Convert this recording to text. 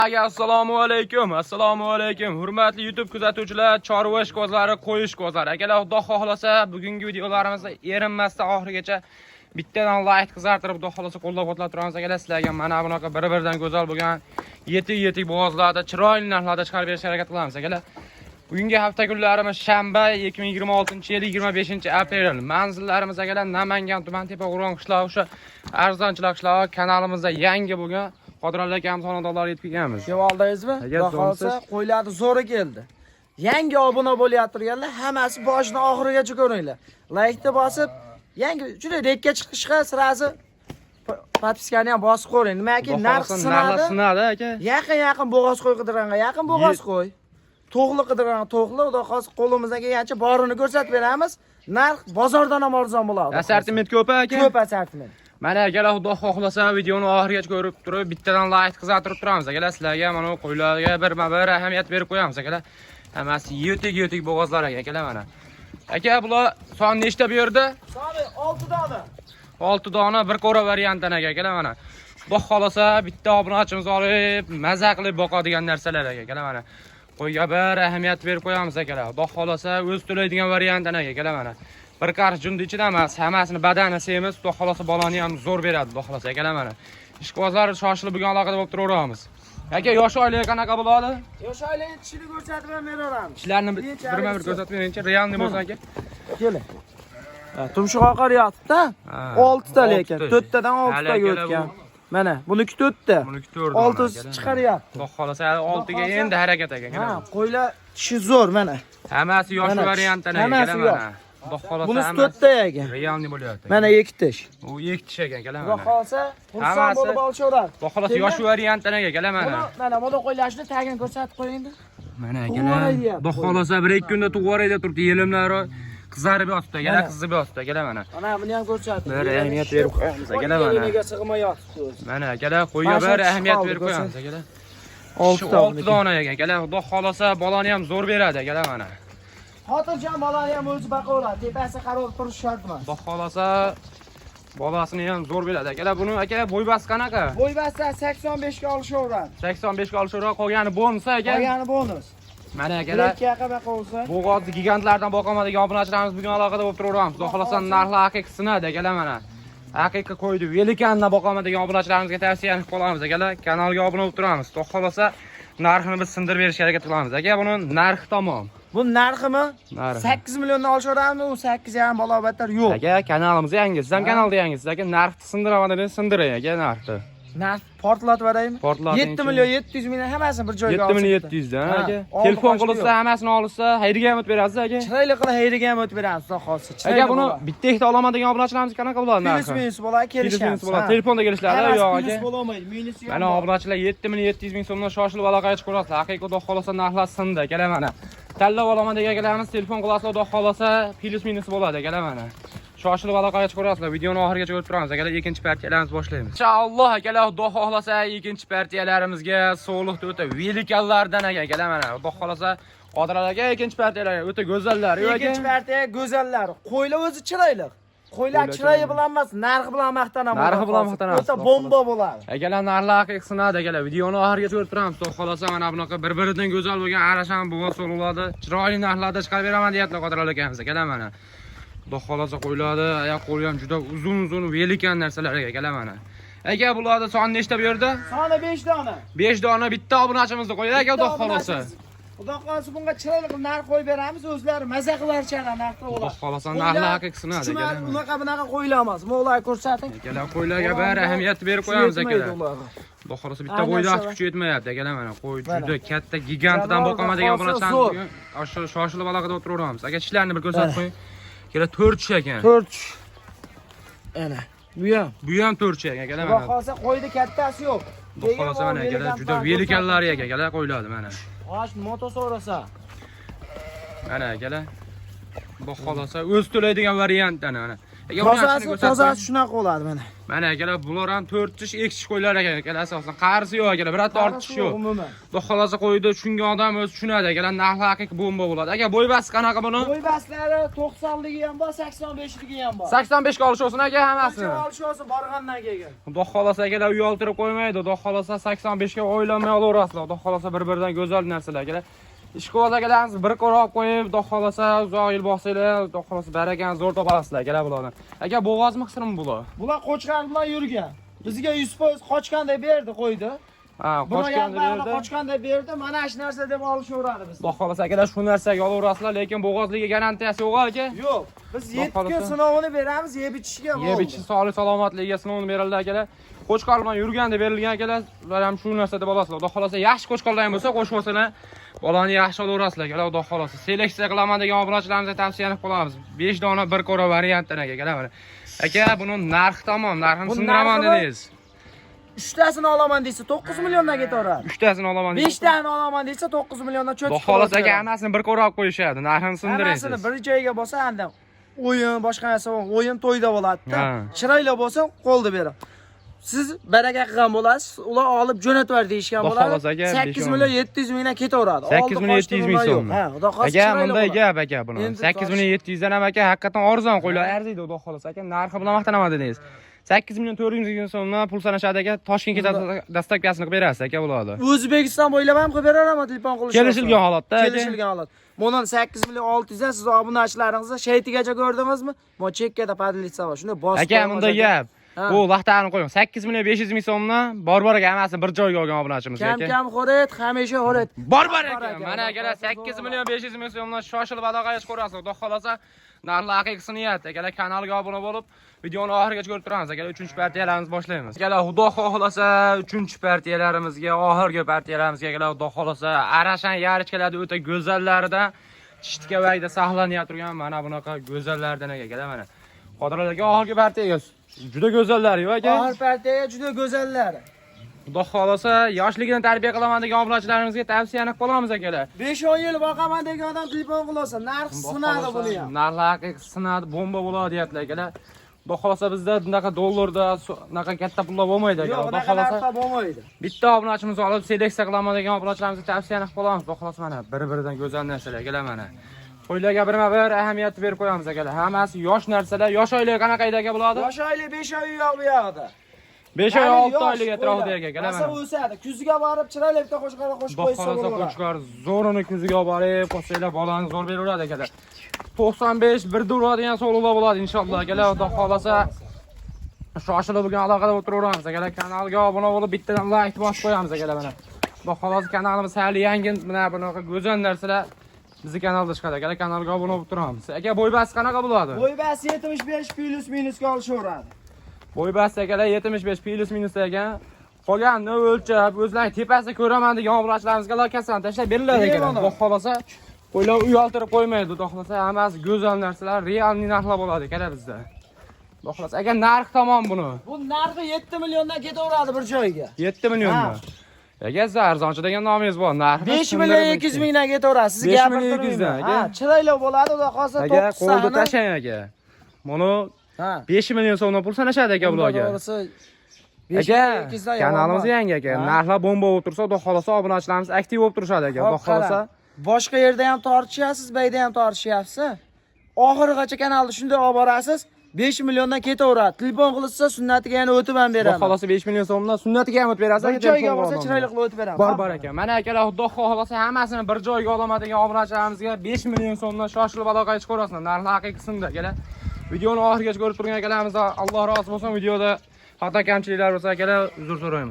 Assalomu alaykum. Hurmatli YouTube kuzatuvchilar, chorva ishqibozlari, qo'y ishqibozlari. Agar Xudo xohlasa, bugungi videolarimizda erinmasdan oxirigacha bittadan like qizartirib, Xudo xohlasa qo'llab-quvvatlab turamiz. Agar sizlarga mana bunaqa bir-biridan go'zal bo'lgan yetik bo'g'ozlarda, chiroyli narxlarda chiqarib berishga harakat qilamiz. Agar bugungi hafta kunlarimiz shanba 2026-yil 25-aprel. Manzillarimiz agar Namangan tuman Tepa-Qo'rg'on qishlog'i, o'sha arzonchilar qishlog'i kanalimizda yangi bo'lgan Qodirali akam xonadonlar yetib kelganmiz. Kevoldingizmi? Xudo xolsa qo'ylarni zo'ri keldi. Yangi obuna bo'layotganlar hammasi boshidan oxirigacha ko'ringlar. Like ni bosib, yangi juda rekka chiqishga sirasi podpiskani ham bosib qo'ying. Nimaki narx sinadi aka. Yaqin bo'g'oz qo'y qidirganga yaqin bo'g'oz qo'y. To'g'li qidirganga to'g'li, xudo xolsa qo'limizdan kelgancha borini ko'rsatib beramiz. Narx bozordan ham arzon bo'ladi. Assortiment ko'p aka. Ko'p assortiment. Mana agar Xudo xohlasa videoni oxirigacha ko'rib turib, bittadan like qizartirib turamiz. Agar sizlarga mana qo'ylarga bir ahamiyat berib qo'yamiz. Agar hammasi yetik bo'g'ozlar aka mana. Aka bular son nechta bu yerda? Soni 6 dona. 6 dona bir qo'ra variantdan aka mana. Xudo xohlasa bitta obunachimiz olib, maza qilib boqadigan narsalar aka mana. Qo'yga bir ahamiyat berib qo'yamiz aka. Xudo xohlasa o'z to'laydigan variantdan aka mana. Bir qarsh junda ichida emas, hammasini badani semiz, xudo xohlasa bolani ham zo'r beradi, xudo xohlasa aka mana. Ishqibozlar shoshilib bugun aloqada bo'lib turaveramiz. Aka, yosh oilaga qanaqa bo'ladi? Yosh oilaga tishini ko'rsatib beramiz. Ishlarni birma-bir ko'rsatib beringchi, realni bo'lsa aka. Keling. Tumshuq oqaryapti-da. 6 ta lekin, 4 tadan 6 taga o'tgan. Mana, buniki 4 ta. Buniki 4 ta. 6 chiqaryapti. Xudo xohlasa 6 ga endi harakat aka. Ha, qo'ylar tishi zo'r mana. Hammasi yosh variantdan aka mana. Xudo xohlasa bunisi 4 ta ekan. Realni bo'lyapti. Mana 2 tish. U 2 tish ekan mana. Xudo xohlasa, xursand bo'lib olishaveradi. Xudo xohlasa yosh variantdan aka mana. Mana bu qo'ylarni tagini ko'rsatib qo'ying. Mana aka. Xudo xohlasa 1-2 kunda tug'vorayda turibdi, yelimlari qizarib yotibdi, yana qizib yotibdi, mana. Mana buni ham ko'rsatib. Bir ahamiyat berib qo'yamiz, mana. Nega sig'mayapti o'zi. Mana aka, qo'yga bir ahamiyat berib qo'yamiz, aka. 6 dona aka, Xudo xohlasa bolani ham zo'r beradi, aka mana. Xotirjam bolani ham o'zi boqaveradi, tepasi qarab turish shart emas. Xudo xohlasa bolasini ham zo'r beradi, aka. Buni aka bo'ybasi qanaqa? Bo'ybasi 85 ga olishaveradi. 85 ga olishaveradi, qolgani bonus aka. Qolgani bonus. Mana aka. Bo'lsa. Bo'g'ozni gigantlardan boqolmaydigan obunachilarimiz bugun aloqada bo'lib turaveramiz. Xudo xohlasa narxlar haqiqiy sinadi, aka mana. Haqiqiy qo'ydi. Velikandan boqolmaydigan obunachilarimizga tavsiya qilib qolamiz, aka. Kanalga obuna bo'lib turamiz. Xudo xohlasa narxini biz sindirib berishga harakat qilamiz. Aka, buni narxi tamom. Bu narximi? 8 milliondan olishaveramiz, u 8 ham balobatlar yo'q. Aka, kanalimiz yangi, siz ham kanalda yangisiz, aka. Narxni sindiraman, sindiray, aka, narxni. Narx portlatib beraymi? 7 million 700 ming hammasini bir joyga olib. 7 million 700 dan, aka. Telefon qilsa, hammasini olsa, hayriga ham o'tib berasiz, aka. Chiroyli qilib hayriga ham o'tib beramiz, xudo xolsa. Aka, buni bitta ikkita oladigan obunachilarimiz qanaqa bo'ladi narxi? Minus bo'ladi, kelishamiz. Telefonda kelishlari yo'q, aka. Minus bo'lmaydi, minus yo'q. Mana obunachilar 7 million 700 ming so'mdan shoshilib aloqaga chiqarasizlar. Haqiqiy xudo xolasa narxlar sindi, aka mana. Tanlab olaman degan akalarimiz telefon qilasizlar, xudo xolasa plus minus bo'ladi, aka mana. Shoshilib aloqaga chiqarasizlar. Videoni oxirigacha ko'rib turamiz, akalar. Ikkinchi partiyalarimizni boshlaymiz. Inshaalloh, akalar, xudo xolasa ikkinchi partiyalarimizga sog'liqda o'ta velikanlardan akalar mana. Xudo xolasa Qodirali aka ikkinchi partiyalarga o'ta go'zallar, yo'q aka. Ikkinchi partiya go'zallar. Qo'ylar o'zi chiroyli. Qo'ylar chiroyi bilan emas, narxi bilan maqtanamiz. Narxi bilan maqtanamiz. O'ta bomba bo'ladi. Akalar, narxlar haqiqiy sinadi, akalar. Videoni oxirigacha ko'rib turamiz. Xudo xolasa mana bunaqa bir-biridan go'zal bo'lgan arashan bo'g'oz so'luvlarni chiroyli narxlarda chiqarib beraman deyaptilar Qodirali akamiz, akalar mana. Xudo xolasa qo'ylarni oyoq qo'li ham juda uzun velikan narsalar akalar mana. Aka, bularda soni nechta bu yerda? Soni 5 dona. 5 dona bitta obunachimizni qo'ydi aka, xudo xolasa. Xudo xolasa bunga chiroyli qilib narx qo'yib beramiz, o'zlari maza qilarchalar narxda bo'ladi. Xudo xolasa narxlar haqiqiy sinadi akalar. Bunaqa qo'ylar emas. Mo'lay ko'rsating. Akalar, qo'ylarga bir ahamiyat berib qo'yamiz akalar. Xudo xolasa bitta qo'yda kuchi yetmayapti akalar mana. Qo'y juda katta gigantdan boqolmaydigan obunachilarimiz shoshilib aloqada o'tiraveramiz. Aka, tishlarni bir ko'rsatib qo'ying. Kelar 4 tish ekan. 4 tish. Ana, bu ham 4 tish ekan akalar mana. mana. Xudo xolasa qo'yda kattasi yo'q. Xudo xolasa mana akalar juda velikanlar akalar qo'yladi mana. G'ash moto so'rasa. Mana akalar. Xudo xolasa o'z to'laydigan variantdan mana. Tozasi shunaqa bo'ladi mana. Mana akalar bular ham 4 tish ekish qo'ylar ekan. Akalar asosan qarisi yo'q akalar, birorta ortish yo'q. Xudo xolosa qo'ydi, tushungan odam o'zi tushunadi akalar, narxi haqiqiy bomba bo'ladi. Aka bo'ybasi qanaqa buni? Bo'ybaslari 90ligi ham bor, 85ligi ham bor. 85 ga olish olsin aka hammasini. Olish olsin borgandan keyin. Xudo xolosa akalar uy oltirib qo'ymaydi. Xudo xolosa 85 ga o'ylamay olaverasizlar. Xudo xolosa bir-biridan go'zal narsalar akalar. Ishqo'z akalarimiz bir qo'rab qo'yib, xudo xolosa uzoq yil boqsanglar, xudo xolosa barakan zo'r topalasizlar akalar bularni. Aka bo'g'ozmi qisirmi bular? Bular qo'chqar bilan yurgan. Bizga 100% qochganda berdi, qo'ydi. Ha, qochganda berdi. Qochganda berdi. Mana shu narsa deb olishaveradi biz. Xudo xolosa akalar shu narsaga olaverasizlar, lekin bo'g'ozligiga garantiyasi yo'q aka. Yo'q. Biz 7 kun sinovini beramiz, yeb ichishga bo'ldi. Yeb ichish sog'lik salomatligiga sinovini berildi akalar. Qo'chqor bilan yurgan deb berilgan akalar, ular ham shu narsa deb olasizlar. Xudo xolosa yaxshi qo'chqorlar ham bo'lsa, qo'shmasini bolani yaxshi olaverasizlar akalar, xudo xolosa. Seleksiya qilaman degan obunachilarimizga tavsiyani qilamiz. 5 dona bir qora variantdan akalar mana. Aka, buni narxi tamom, narxini sindiraman dedingiz. 3 tasini olaman desa 9 milliondan ketaveradi. 3 tasini olaman desa 5 tani olaman desa 9 milliondan cho'chib. Xudo xolosa aka, hammasini bir qora olib qo'yishadi, narxini sindirasiz. Hammasini bir joyga bo'lsa, anda o'yin, boshqa narsa, o'yin to'yda bo'ladi-da. Chiroyli bo'lsa, qo'lda berib. Siz baraka qilgan bo'lasiz, ular olib jo'natib ver deyishgan bo'ladi. 8 million 700 mingdan ketaveradi. 8 million 700 ming so'm. Ha, xudo xolosa. Aka, bunday gap aka buni. 8 million 700 dan ham aka, haqiqatan arzon qo'ylar arziydi, xudo xolosa. Aka, narxi bilan maqtanaman dedingiz. 8 million 400 ming so'mdan pul sanashadi aka, Toshkentga dastavkasini qilib berasiz aka bularni. O'zbekiston bo'ylab ham qilib beraman, telefon qilish. Kelishilgan holatda. Kelishilgan holat. Bundan 8 million 600 dan siz obunachilaringizni shaytigacha ko'rdingizmi? Mo chekkada padlitsa bor. Shunda bosib. Aka, bunday gap. Bu vaqtlarini qo'ying. 8 million 500 ming so'mdan bor-boriga hammasini bir joyga olgan obunachimizga aka. Kam xo'ret, hamisha xo'ret. Bor-bor ekan. Mana akalar 8 million 500 ming so'mdan shoshilib aloqaga chiqarasiz. Xudo xolosa, narxlar haqiqiy niyat. Akalar kanalga obuna bo'lib, videoni oxirigacha ko'rib turamiz. Akalar 3-partiyalarimizni boshlaymiz. Akalar xudo xolosa 3-partiyalarimizga, oxirgi partiyalarimizga akalar xudo xolosa Arashan yarichkalarda o'ta go'zallaridan Chishtkavayda saqlanib turgan mana bunaqa go'zallardan akalar mana. Qodirlarga oxirgi partiyaga juda go'zallar yo'q aka. Oxir partiyaga juda go'zallar. Xudo xolosa yoshligidan tarbiya qilaman degan obunachilarimizga tavsiyani qilamiz akalar. 5-10 yil boqaman degan odam telefon qilsa, narx sinadi buni ham. Narxlar haqiqiy sinadi, bomba bo'ladi deyaptilar akalar. Xudo xolosa bizda bunaqa dollarda, bunaqa katta pullar bo'lmaydi aka. Xudo xolosa bo'lmaydi. Bitta obunachimizni olib seleksiya qilaman degan obunachilarimizga tavsiyani qilamiz. Xudo xolosa mana bir-biridan go'zal narsalar akalar mana. Qo'ylarga birma-bir ahamiyat berib qo'yamiz akalar. Hammasi yosh narsalar. Yosh oylik qanaqa edi aka bularni? Yosh oylik 5 oy yo'q bu yoqda. 5 oy 6 oylik atrofida akalar mana. Masa o'sadi. Kuziga borib chiroyli bitta qo'shqarga qo'shib qo'ysa bo'ladi. Qo'shqar zo'rini kuziga borib, qo'shsanglar bolani zo'r beraveradi akalar. 95 bir uradigan so'llar bo'ladi inshaalloh akalar. Xudo xolasa shoshilib bo'lgan aloqada o'tiraveramiz akalar. Kanalga obuna bo'lib bittadan like bosib qo'yamiz akalar mana. Xudo xolasa kanalimiz hali yangi mana bunaqa go'zal narsalar bizi kanalda chiqadi akalar. Kanalga obuna bo'lib turamiz. Aka, bo'ybasi qanaqa bo'ladi? Bo'ybasi 75 plus minusga olishaveradi. Bo'ybasi akalar 75 plus minus ekan. Qolganini o'lchab, o'zlarining tepasida ko'raman degan obunachilarimizga lokasini tashlab beriladi ekan. Xudo xolasa qo'ylar uy oltirib qo'ymaydi. Xudo xolasa hammasi go'zal narsalar, realniy narxlar bo'ladi akalar bizda. Xudo xolasa aka, narx tamom buni. Bu narxi 7 milliondan ketaveradi bir joyga. 7 millionmi? Aka, arzonchi degan nomingiz bor. Narxi 5 million 200 mingdan ketaveradi. Sizga gapirtirmayman. Ha, chiroyli bo'ladi, xudo xolasa 9 aka, qo'lda tashlang aka. Buni 5 million so'mdan pul sanashadi aka bularga. Aka, kanalimiz yangi aka. Narxlar bomba bo'lib tursa, xudo xolasa obunachilarimiz aktiv bo'lib turishadi aka. Xudo xolasa boshqa yerda ham tortishyapsiz, bayda ham tortishyapsiz. Oxirigacha kanalni shunday olib borasiz. 5 milliondan ketaveradi. Telefon qilsa sunnatiga yana o'tib ham beraman. Xudo xolasa 5 million so'mdan sunnatiga ham o'tib berasiz. Joyga borsa chiroyli qilib o'tib beraman. Bor aka. Mana akalar, xudo xolasa hammasini bir joyga olaman degan obunachilarimizga 5 million so'mdan shoshilib aloqaga chiqarasizlar. Narxlar haqiqiysida akalar. Videoni oxirigacha ko'rib turgan akalarimiz, Alloh rozi bo'lsin. Videoda xato kamchiliklar bo'lsa akalar, uzr so'raymiz.